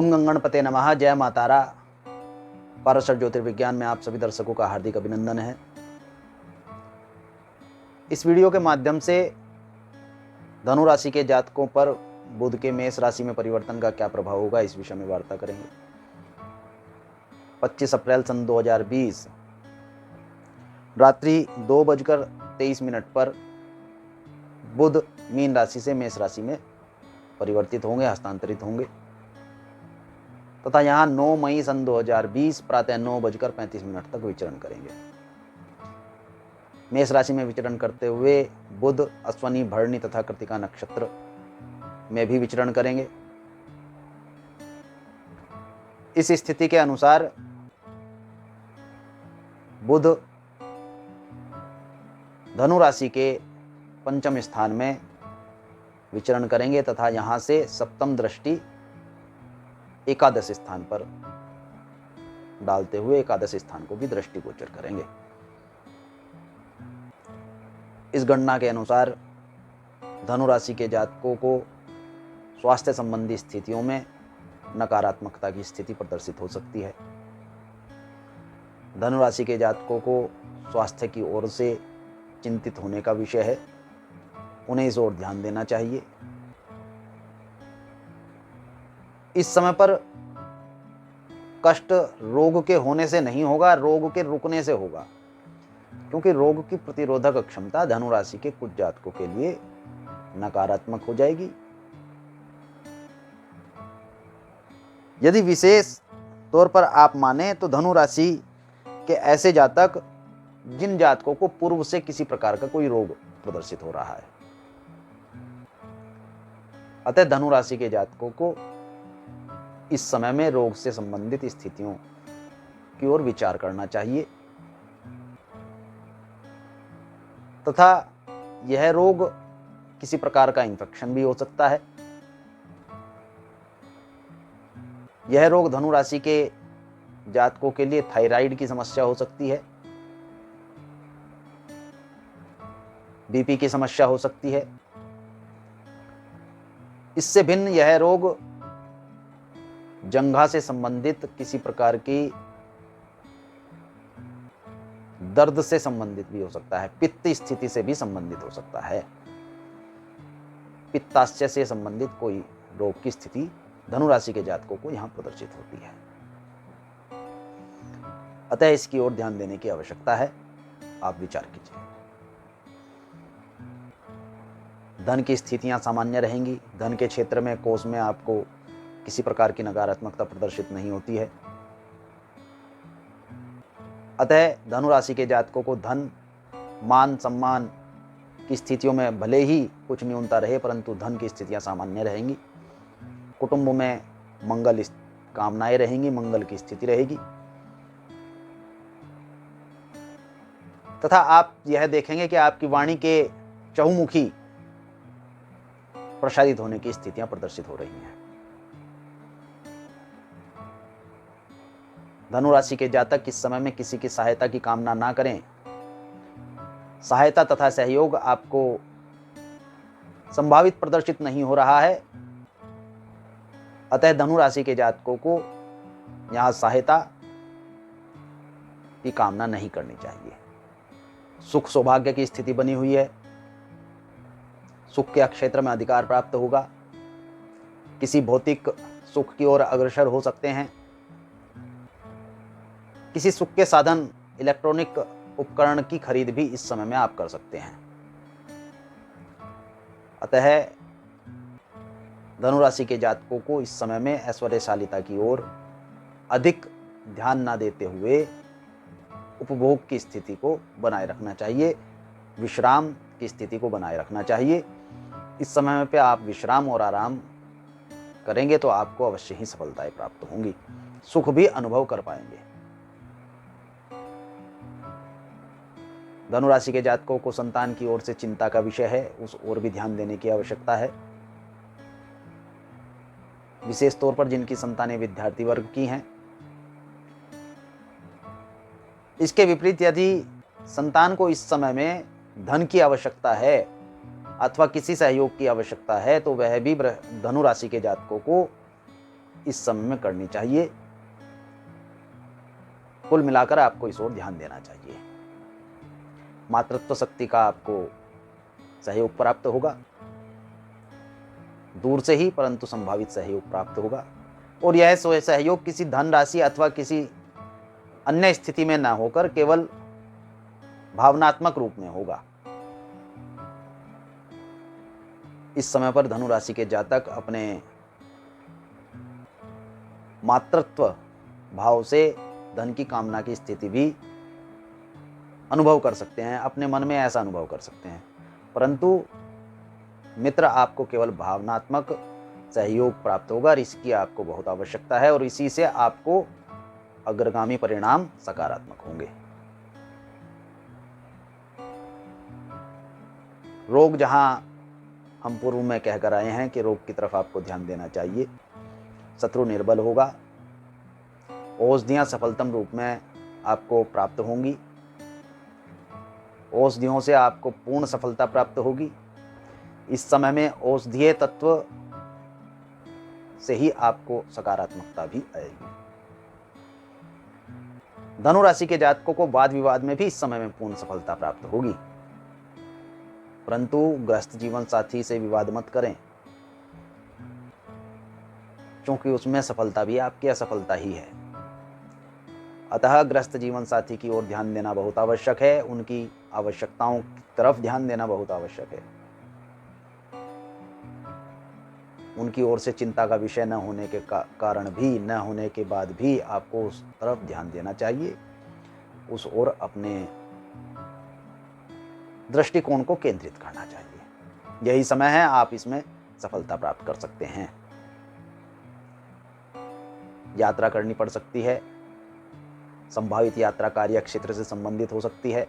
ओम गंगणपते नमः। जय मातारा। पारसर ज्योतिर्विज्ञान में आप सभी दर्शकों का हार्दिक अभिनंदन है। इस वीडियो के माध्यम से धनु राशि के जातकों पर बुध के मेष राशि में परिवर्तन का क्या प्रभाव होगा, इस विषय में वार्ता करेंगे। 25 अप्रैल सन 2020 रात्रि 2:23 पर बुध मीन राशि से मेष राशि में परिवर्तित होंगे, हस्तांतरित होंगे तथा यहाँ 9 मई सन 2020 प्रातः 9:35 तक विचरण करेंगे। मेष राशि में विचरण करते हुए बुध अश्वनी, भरणी तथा कृतिका नक्षत्र में भी विचरण करेंगे। इस स्थिति के अनुसार बुध धनु राशि के पंचम स्थान में विचरण करेंगे तथा यहां से सप्तम दृष्टि एकादश स्थान पर डालते हुए एकादश स्थान को भी दृष्टिगोचर करेंगे। इस गणना के अनुसार धनु राशि के जातकों को स्वास्थ्य संबंधी स्थितियों में नकारात्मकता की स्थिति प्रदर्शित हो सकती है। धनु राशि के जातकों को स्वास्थ्य की ओर से चिंतित होने का विषय है, उन्हें इस ओर ध्यान देना चाहिए। इस समय पर कष्ट रोग के होने से नहीं होगा, रोग के रुकने से होगा, क्योंकि रोग की प्रतिरोधक क्षमता धनु राशि के कुछ जातकों के लिए नकारात्मक हो जाएगी। यदि विशेष तौर पर आप माने तो धनु राशि के ऐसे जातक जिन जातकों को पूर्व से किसी प्रकार का कोई रोग प्रदर्शित हो रहा है, अतः धनु राशि के जातकों को इस समय में रोग से संबंधित स्थितियों की ओर विचार करना चाहिए तथा यह रोग किसी प्रकार का इंफेक्शन भी हो सकता है। यह रोग धनु राशि के जातकों के लिए थायराइड की समस्या हो सकती है, बीपी की समस्या हो सकती है। इससे भिन्न यह रोग जंघा से संबंधित किसी प्रकार की दर्द से संबंधित भी हो सकता है, पित्त स्थिति से भी संबंधित हो सकता है। पित्ताशय से संबंधित कोई रोग की स्थिति धनु राशि के जातकों को यहां प्रदर्शित होती है, अतः इसकी ओर ध्यान देने की आवश्यकता है। आप विचार कीजिए। धन की स्थितियां सामान्य रहेंगी। धन के क्षेत्र में कोष में आपको किसी प्रकार की नकारात्मकता प्रदर्शित नहीं होती है, अतः धनु राशि के जातकों को धन, मान सम्मान की स्थितियों में भले ही कुछ न्यूनता रहे, परंतु धन की स्थितियां सामान्य रहेंगी। कुटुंब में मंगल कामनाएं रहेंगी, मंगल की स्थिति रहेगी तथा आप यह देखेंगे कि आपकी वाणी के चहुमुखी प्रसारित होने की स्थितियां प्रदर्शित हो रही हैं। धनु राशि के जातक इस समय में किसी की सहायता की कामना ना करें। सहायता तथा सहयोग आपको संभावित प्रदर्शित नहीं हो रहा है, अतः धनु राशि के जातकों को यहां सहायता की कामना नहीं करनी चाहिए। सुख सौभाग्य की स्थिति बनी हुई है, सुख के क्षेत्र में अधिकार प्राप्त होगा, किसी भौतिक सुख की ओर अग्रसर हो सकते हैं, किसी सुख के साधन, इलेक्ट्रॉनिक उपकरण की खरीद भी इस समय में आप कर सकते हैं। अतः धनु राशि के जातकों को इस समय में ऐश्वर्यशालिता की ओर अधिक ध्यान न देते हुए उपभोग की स्थिति को बनाए रखना चाहिए, विश्राम की स्थिति को बनाए रखना चाहिए। इस समय पे आप विश्राम और आराम करेंगे तो आपको अवश्य ही सफलताएं प्राप्त होंगी, सुख भी अनुभव कर पाएंगे। धनु राशि के जातकों को संतान की ओर से चिंता का विषय है, उस ओर भी ध्यान देने की आवश्यकता है। विशेष तौर पर जिनकी संतानें विद्यार्थी वर्ग की हैं। इसके विपरीत यदि संतान को इस समय में धन की आवश्यकता है अथवा किसी सहयोग की आवश्यकता है तो वह भी धनु राशि के जातकों को इस समय में करनी चाहिए। कुल मिलाकर आपको इस ओर ध्यान देना चाहिए। मातृत्व शक्ति का आपको सहयोग प्राप्त होगा, दूर से ही परंतु संभावित सहयोग प्राप्त होगा। और यह सहयोग किसी धन राशि अथवा किसी अन्य स्थिति में न होकर केवल भावनात्मक रूप में होगा। इस समय पर धनु राशि के जातक अपने मातृत्व भाव से धन की कामना की स्थिति भी अनुभव कर सकते हैं, अपने मन में ऐसा अनुभव कर सकते हैं। परंतु मित्र, आपको केवल भावनात्मक सहयोग प्राप्त होगा और इसकी आपको बहुत आवश्यकता है, और इसी से आपको अग्रगामी परिणाम सकारात्मक होंगे। रोग, जहां हम पूर्व में कहकर आए हैं कि रोग की तरफ आपको ध्यान देना चाहिए, शत्रु निर्बल होगा, औषधियां सफलतम रूप में आपको प्राप्त होंगी, औषधियों से आपको पूर्ण सफलता प्राप्त होगी। इस समय में औषधीय तत्व से ही आपको सकारात्मकता भी आएगी। धनु राशि के जातकों को वाद विवाद में भी इस समय में पूर्ण सफलता प्राप्त होगी, परंतु ग्रस्त जीवन साथी से विवाद मत करें, क्योंकि उसमें सफलता भी आपकी असफलता ही है। अतः ग्रस्त जीवन साथी की ओर ध्यान देना बहुत आवश्यक है, उनकी आवश्यकताओं की तरफ ध्यान देना बहुत आवश्यक है। उनकी ओर से चिंता का विषय न होने के कारण भी, न होने के बाद भी आपको उस तरफ ध्यान देना चाहिए, उस ओर अपने दृष्टिकोण को केंद्रित करना चाहिए। यही समय है, आप इसमें सफलता प्राप्त कर सकते हैं। यात्रा करनी पड़ सकती है, संभावित यात्रा कार्य क्षेत्र से संबंधित हो सकती है।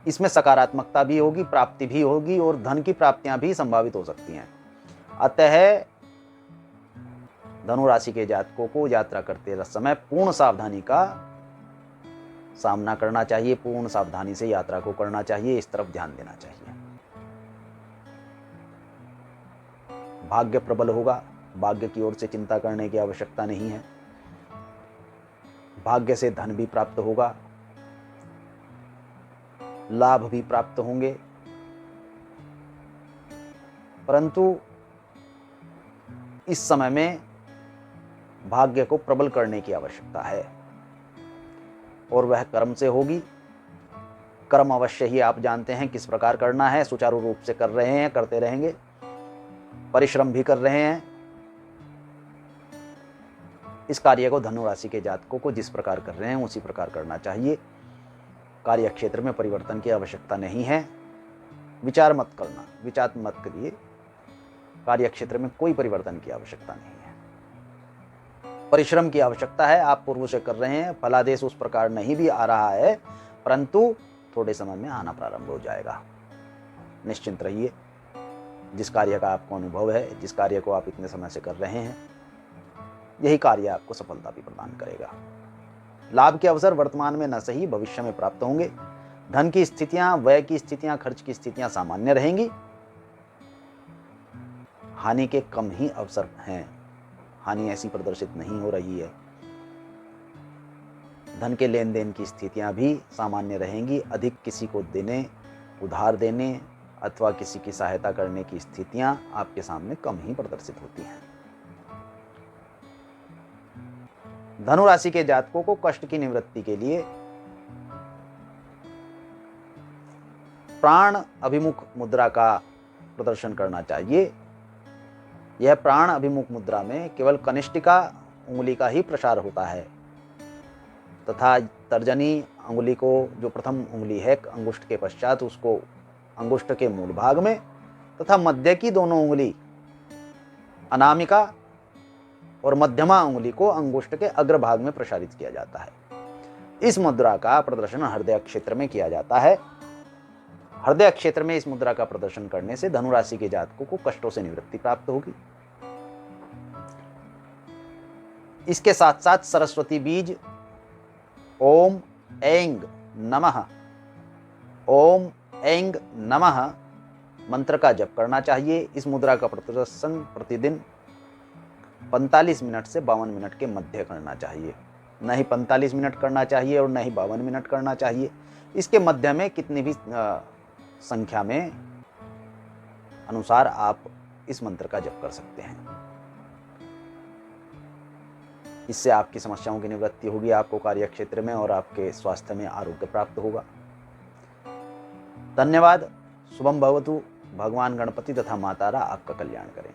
इसमें सकारात्मकता भी होगी, प्राप्ति भी होगी और धन की प्राप्तियां भी संभावित हो सकती हैं। अतः धनु राशि के जातकों को यात्रा करते समय पूर्ण सावधानी का सामना करना चाहिए, पूर्ण सावधानी से यात्रा को करना चाहिए, इस तरफ ध्यान देना चाहिए। भाग्य प्रबल होगा, भाग्य की ओर से चिंता करने की आवश्यकता नहीं है। भाग्य से धन भी प्राप्त होगा, लाभ भी प्राप्त होंगे, परंतु इस समय में भाग्य को प्रबल करने की आवश्यकता है और वह कर्म से होगी। कर्म अवश्य ही आप जानते हैं किस प्रकार करना है, सुचारू रूप से कर रहे हैं, करते रहेंगे, परिश्रम भी कर रहे हैं। इस कार्य को धनु राशि के जातकों को जिस प्रकार कर रहे हैं उसी प्रकार करना चाहिए। कार्य क्षेत्र में परिवर्तन की आवश्यकता नहीं है। विचार मत करना, विचार मत करिए, कार्य क्षेत्र में कोई परिवर्तन की आवश्यकता नहीं है। परिश्रम की आवश्यकता है, आप पूर्व से कर रहे हैं, फलादेश उस प्रकार नहीं भी आ रहा है, परंतु थोड़े समय में आना प्रारंभ हो जाएगा। निश्चिंत रहिए, जिस कार्य का आपको अनुभव है, जिस कार्य को आप इतने समय से कर रहे हैं, यही कार्य आपको सफलता भी प्रदान करेगा। लाभ के अवसर वर्तमान में न सही भविष्य में प्राप्त होंगे। धन की स्थितियां, व्यय की स्थितियां, खर्च की स्थितियां सामान्य रहेंगी। हानि के कम ही अवसर हैं, हानि ऐसी प्रदर्शित नहीं हो रही है। धन के लेन देन की स्थितियां भी सामान्य रहेंगी। अधिक किसी को देने, उधार देने अथवा किसी की सहायता करने की स्थितियां आपके सामने कम ही प्रदर्शित होती हैं। धनु राशि के जातकों को कष्ट की निवृत्ति के लिए प्राण अभिमुख मुद्रा का प्रदर्शन करना चाहिए। यह प्राण अभिमुख मुद्रा में केवल कनिष्ठिका उंगली का ही प्रसार होता है तथा तर्जनी अंगुली को, जो प्रथम उंगली है अंगुष्ठ के पश्चात, उसको अंगुष्ठ के मूल भाग में तथा मध्य की दोनों उंगली अनामिका और मध्यमा उंगली को अंगुष्ठ के अग्रभाग में प्रसारित किया जाता है। इस मुद्रा का प्रदर्शन हृदय क्षेत्र में किया जाता है। हृदय क्षेत्र में इस मुद्रा का प्रदर्शन करने से धनु राशि के जातकों को कष्टों से निवृत्ति प्राप्त होगी। इसके साथ साथ सरस्वती बीज ओम ऐंग नमः, ओम ऐंग नमः मंत्र का जप करना चाहिए। इस मुद्रा का प्रदर्शन प्रतिदिन 45 मिनट से 52 मिनट के मध्य करना चाहिए। न ही 45 मिनट करना चाहिए और न ही 52 मिनट करना चाहिए। इसके मध्य में कितनी भी संख्या में अनुसार आप इस मंत्र का जप कर सकते हैं। इससे आपकी समस्याओं की निवृत्ति होगी, आपको कार्य क्षेत्र में और आपके स्वास्थ्य में आरोग्य प्राप्त होगा। धन्यवाद। शुभम भवतु। भगवान गणपति तथा मातारा आपका कल्याण करें।